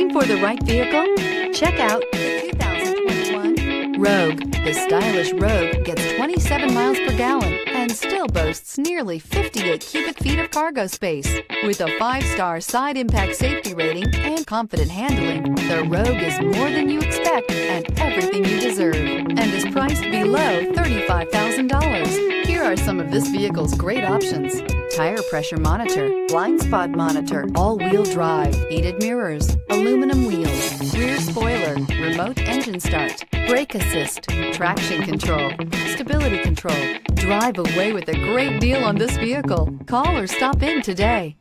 Looking for the right vehicle? Check out the 2021 Rogue. The stylish Rogue gets 27 miles per gallon and still boasts nearly 58 cubic feet of cargo space. With a 5-star side impact safety rating and confident handling, the Rogue is more than you expect and everything you deserve, and is priced below $35,000. Here are some of this vehicle's great options: tire pressure monitor, blind spot monitor, all-wheel drive, heated mirrors, aluminum wheels, rear spoiler, remote engine start, brake assist, traction control, stability control. Drive away with a great deal on this vehicle. Call or stop in today.